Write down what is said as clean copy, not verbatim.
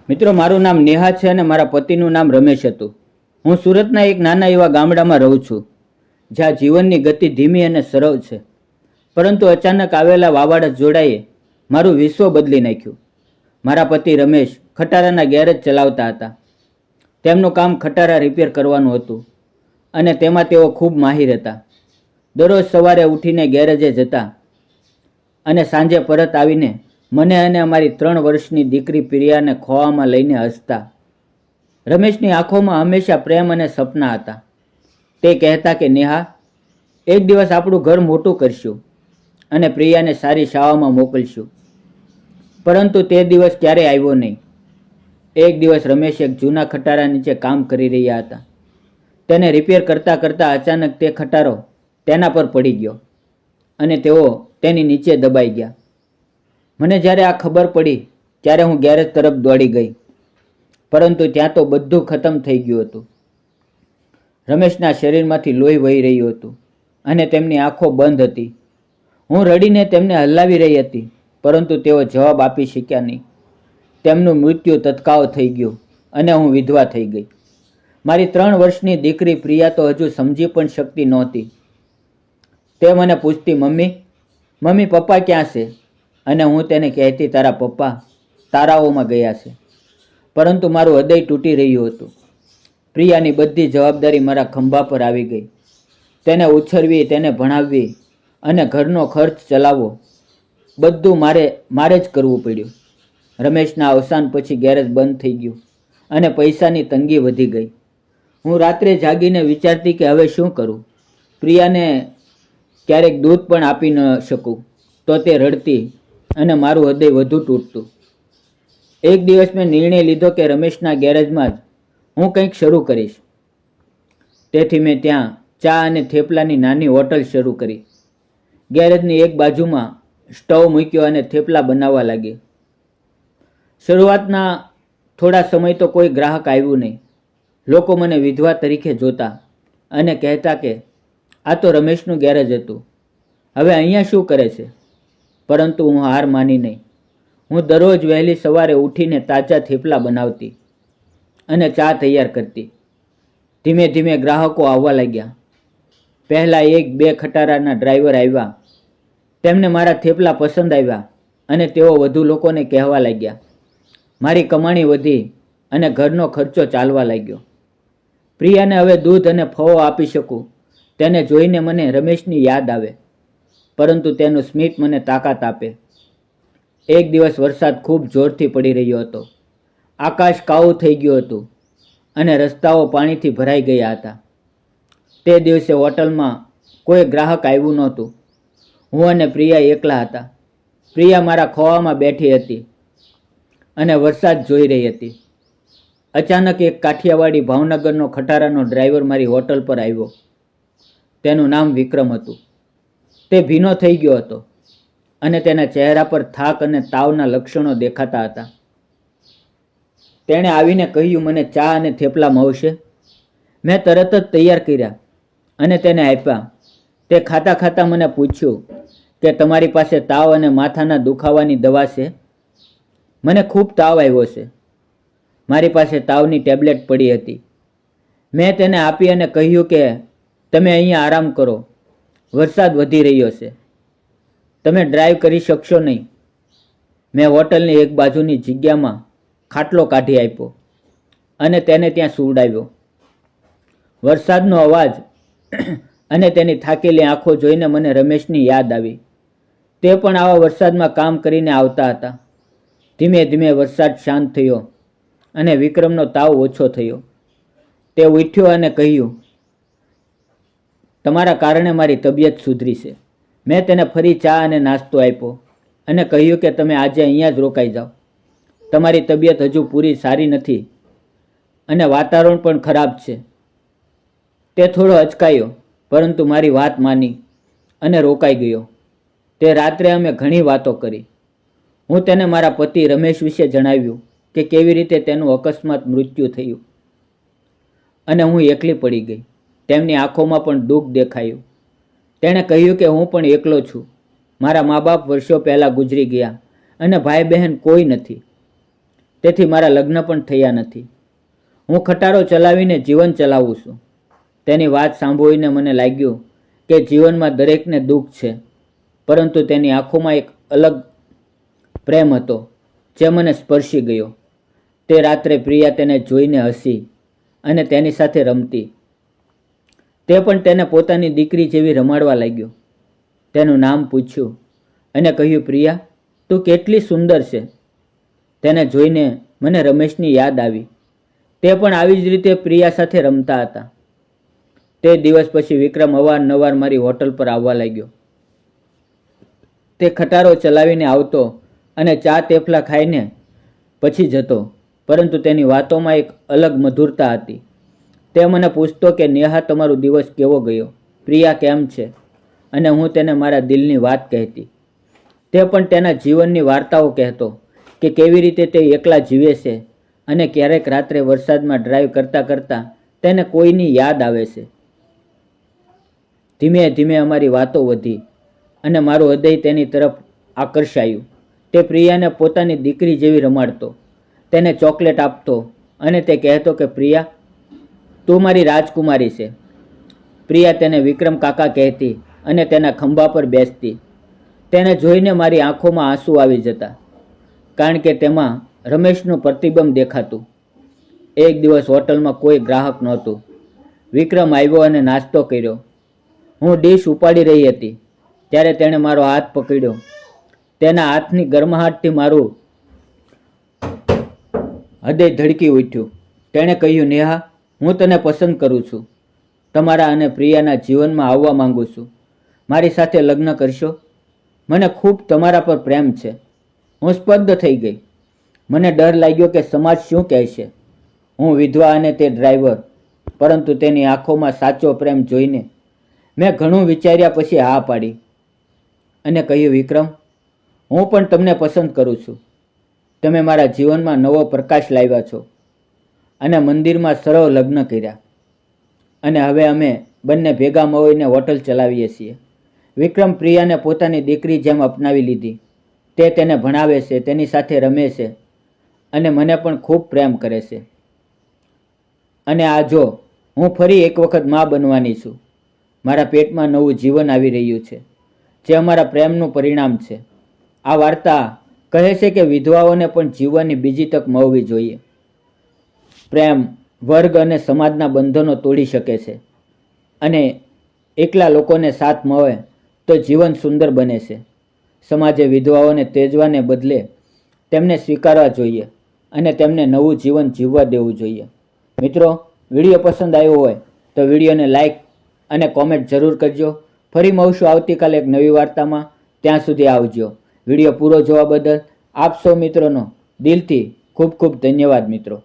મિત્રો, મારું નામ નેહા છે અને મારા પતિનું નામ રમેશ હતું. હું સુરતના એક નાના એવા ગામડામાં રહું છું, જ્યાં જીવનની ગતિ ધીમી અને સરળ છે. પરંતુ અચાનક આવેલા વાવાડા જોડાએ મારું વિશ્વ બદલી નાખ્યું. મારા પતિ રમેશ ખટારાના ગેરેજ ચલાવતા હતા. તેમનું કામ ખટારા રિપેર કરવાનું હતું અને તેમાં તેઓ ખૂબ માહિર હતા. દરરોજ સવારે ઉઠીને ગેરેજે જતા અને સાંજે પરત આવીને મને અને અમારી 3 વર્ષની દીકરી પ્રિયાને ખોવામાં લઈને હસતા. રમેશની આંખોમાં હંમેશા પ્રેમ અને સપના હતા. તે કહેતા કે નેહા, એક દિવસ આપણું ઘર મોટું કરશું અને પ્રિયાને સારી શાળામાં મોકલશું. પરંતુ તે દિવસ ક્યારેય આવ્યો નહીં. એક દિવસ રમેશ એક જૂના ખટારા નીચે કામ કરી રહ્યા હતા. તેને રિપેર કરતાં કરતાં અચાનક તે ખટારો તેના પર પડી ગયો અને તેઓ તેની નીચે દબાઈ ગયા. મને જ્યારે આ ખબર પડી ત્યારે હું ગેરેજ તરફ દોડી ગઈ, પરંતુ ત્યાં તો બધું ખતમ થઈ ગયું હતું. રમેશના શરીરમાંથી લોહી વહી રહ્યું હતું અને તેમની આંખો બંધ હતી. હું રડીને તેમને હલાવી રહી હતી, પરંતુ તેઓ જવાબ આપી શક્યા નહીં. તેમનું મૃત્યુ તત્કાળ થઈ ગયું અને હું વિધવા થઈ ગઈ. મારી 3 વર્ષની દીકરી પ્રિયા તો હજુ સમજી પણ શકતી નહોતી. તે મને પૂછતી, મમ્મી પપ્પા ક્યાં છે? અને હું તેને કહેતી, તારા પપ્પા તારાઓમાં ગયા છે. પરંતુ મારું હૃદય તૂટી રહ્યું હતું. પ્રિયાની બધી જવાબદારી મારા ખંભા પર આવી ગઈ. તેને ઉછેરવી, તેને ભણાવવી અને ઘરનો ખર્ચ ચલાવવો, બધું મારે જ કરવું પડ્યું. રમેશના અવસાન પછી ગેરેજ બંધ થઈ ગયું અને પૈસાની તંગી વધી ગઈ. હું રાત્રે જાગીને વિચારતી કે હવે શું કરું. પ્રિયાને ક્યારેક દૂધ પણ આપી ન શકું તો તે રડતી અને મારું હૃદય વધુ તૂટતું. એક દિવસ મેં નિર્ણય લીધો કે રમેશના ગેરેજમાં જ હું કંઈક શરૂ કરીશ. તેથી મેં ત્યાં ચા અને થેપલાની નાની હોટલ શરૂ કરી. ગેરેજની એક બાજુમાં સ્ટવ મૂક્યો અને થેપલા બનાવવા લાગી. શરૂઆતના થોડા સમય તો કોઈ ગ્રાહક આવ્યું નહીં. લોકો મને વિધવા તરીકે જોતા અને કહેતા કે આ તો રમેશનું ગેરેજ હતું, હવે અહીંયા શું કરે છે? પરંતુ હું હાર માની નહીં. હું દરરોજ વહેલી સવારે ઉઠીને તાજા થેપલા બનાવતી અને ચા તૈયાર કરતી. ધીમે ધીમે ગ્રાહકો આવવા લાગ્યા. પહેલાં 1-2 ખટારાના ડ્રાઈવર આવ્યા. તેમને મારા થેપલા પસંદ આવ્યા અને તેઓ વધુ લોકોને કહેવા લાગ્યા. મારી કમાણી વધી અને ઘરનો ખર્ચો ચાલવા લાગ્યો. પ્રિયાને હવે દૂધ અને ફળો આપી શકું, તેને જોઈને મને રમેશની યાદ આવે, પરંતુ તેનું સ્મિત મને તાકાત આપે. એક દિવસ વરસાદ ખૂબ જોરથી પડી રહ્યો હતો. આકાશ કાળું થઈ ગયું હતું અને રસ્તાઓ પાણીથી ભરાઈ ગયા હતા. તે દિવસે હોટલમાં કોઈ ગ્રાહક આવ્યું નહોતું. હું અને પ્રિયા એકલા હતા. પ્રિયા મારા ખોળામાં બેઠી હતી અને વરસાદ જોઈ રહી હતી. અચાનક એક કાઠિયાવાડી ભાવનગરનો ખટારાનો ડ્રાઈવર મારી હોટલ પર આવ્યો. તેનું નામ વિક્રમ હતું. તે ભીનો થઈ ગયો હતો અને તેના ચહેરા પર થાક અને તાવના લક્ષણો દેખાતા હતા. તેણે આવીને કહ્યું, મને ચા અને થેપલા મળશે? મેં તરત જ તૈયાર કર્યા અને તેને આપ્યા. તે ખાતા ખાતા મને પૂછ્યું કે તમારી પાસે તાવ અને માથાના દુખાવાની દવા છે? મને ખૂબ તાવ આવ્યો છે. મારી પાસે તાવની ટેબ્લેટ પડી હતી. મેં તેને આપી અને કહ્યું કે તમે અહીંયા આરામ કરો, વરસાદ વધી રહ્યો છે, તમે ડ્રાઈવ કરી શકશો નહીં. મેં હોટલની એક બાજુની જગ્યામાં ખાટલો કાઢી આપ્યો અને તેને ત્યાં સુવડાવ્યો. વરસાદનો અવાજ અને તેની થાકેલી આંખો જોઈને મને રમેશની યાદ આવી. તે પણ આવા વરસાદમાં કામ કરીને આવતા હતા. ધીમે ધીમે વરસાદ શાંત થયો અને વિક્રમનો તાવ ઓછો થયો. તે ઉઠ્યો અને કહ્યું, તમારા કારણે મારી તબિયત સુધરી છે. મેં તેને ફરી ચા અને નાસ્તો આપ્યો અને કહ્યું કે તમે આજે અહીંયા જ રોકાઈ જાઓ. તમારી તબિયત હજુ પૂરી સારી નથી અને વાતાવરણ પણ ખરાબ છે. તે થોડો અચકાયો, પરંતુ મારી વાત માની અને રોકાઈ ગયો. તે રાત્રે અમે ઘણી વાતો કરી. હું તેને મારા પતિ રમેશ વિશે જણાવ્યું કે કેવી રીતે તેનું અકસ્માત મૃત્યુ થયું અને હું એકલી પડી ગઈ. તેમની આંખોમાં પણ દુઃખ દેખાયું. તેણે કહ્યું કે હું પણ એકલો છું. મારા મા બાપ વર્ષો પહેલાં ગુજરી ગયા અને ભાઈ બહેન કોઈ નથી. તેથી મારા લગ્ન પણ થયા નથી. હું ખટારો ચલાવીને જીવન ચલાવું છું. તેની વાત સાંભળીને મને લાગ્યું કે જીવનમાં દરેકને દુઃખ છે, પરંતુ તેની આંખોમાં એક અલગ પ્રેમ હતો જે મને સ્પર્શી ગયો. તે રાત્રે પ્રિયા તેને જોઈને હસી અને તેની સાથે રમતી. તે પણ તેને પોતાની દીકરી જેવી રમાડવા લાગ્યો. તેનું નામ પૂછ્યું અને કહ્યું, પ્રિયા, તું કેટલી સુંદર છે. તેને જોઈને મને રમેશની યાદ આવી. તે પણ આવી જ રીતે પ્રિયા સાથે રમતા હતા. તે દિવસ પછી વિક્રમ અવારનવાર મારી હોટલ પર આવવા લાગ્યો. તે ખટારો ચલાવીને આવતો અને ચા તેફલા ખાઈને પછી જતો, પરંતુ તેની વાતોમાં એક અલગ મધુરતા હતી. તે મને પૂછતો કે નેહા, તમારો દિવસ કેવો ગયો? પ્રિયા કેમ છે? અને હું તેને મારા દિલની વાત કહેતી. તે પણ તેના જીવનની વાર્તાઓ કહેતો કે કેવી રીતે તે એકલા જીવે છે અને ક્યારેક રાત્રે વરસાદમાં ડ્રાઈવ કરતાં કરતાં તેને કોઈની યાદ આવે છે. ધીમે ધીમે અમારી વાતો વધી અને મારું હૃદય તેની તરફ આકર્ષાયું. તે પ્રિયાને પોતાની દીકરી જેવી રમાડતો, તેને ચોકલેટ આપતો અને તે કહેતો કે પ્રિયા, તું મારી રાજકુમારી છે. પ્રિયા તેને વિક્રમ કાકા કહેતી અને તેના ખંભા પર બેસતી. તેને જોઈને મારી આંખોમાં આંસુ આવી જતા, કારણ કે તેમાં રમેશનું પ્રતિબિંબ દેખાતું. એક દિવસ હોટલમાં કોઈ ગ્રાહક નહોતું. વિક્રમ આવ્યો અને નાસ્તો કર્યો. હું ડીશ ઉપાડી રહી હતી ત્યારે તેણે મારો હાથ પકડ્યો. તેના હાથની ગરમાહટથી મારું હૃદય ધડકી ઉઠ્યું. તેણે કહ્યું, નેહા, હું તને પસંદ કરું છું. તમારા અને પ્રિયાના જીવનમાં આવવા માંગુ છું. મારી સાથે લગ્ન કરશો? મને ખૂબ તમારા પર પ્રેમ છે. હું સ્તબ્ધ થઈ ગઈ. મને ડર લાગ્યો કે સમાજ શું કહેશે. હું વિધવા અને તે ડ્રાઈવર. પરંતુ તેની આંખોમાં સાચો પ્રેમ જોઈને મેં ઘણું વિચાર્યા પછી હા પાડી અને કહ્યું, વિક્રમ, હું પણ તમને પસંદ કરું છું. તમે મારા જીવનમાં નવો પ્રકાશ લાવ્યા છો. અને મંદિરમાં સરળ લગ્ન કર્યા અને હવે અમે બંને ભેગા મળીને હોટલ ચલાવીએ છીએ. વિક્રમ પ્રિયાને પોતાની દીકરી જેમ અપનાવી લીધી. તે તેને ભણાવે છે, તેની સાથે રમે છે અને મને પણ ખૂબ પ્રેમ કરે છે. અને આ જો હું ફરી એક વખત મા બનવાની છું. મારા પેટમાં નવું જીવન આવી રહ્યું છે જે અમારા પ્રેમનું પરિણામ છે. આ વાર્તા કહે છે કે વિધવાઓને પણ જીવવાની બીજી તક મળવી જોઈએ. પ્રેમ વર્ગ અને સમાજના બંધનો તોડી શકે છે અને એકલા લોકોને સાથ મળે તો જીવન સુંદર બને છે. સમાજે વિધવાઓને તેજવાને બદલે તેમને સ્વીકારવા જોઈએ અને તેમને નવું જીવન જીવવા દેવું જોઈએ. મિત્રો, વિડીયો પસંદ આવ્યો હોય તો વિડીયોને લાઈક અને કોમેન્ટ જરૂર કરજો. ફરી મળશું આવતીકાલે એક નવી વાર્તામાં. ત્યાં સુધી આવજો. વિડીયો પૂરો જોવા બદલ આપ સૌ મિત્રોનો દિલથી ખૂબ ખૂબ ધન્યવાદ મિત્રો.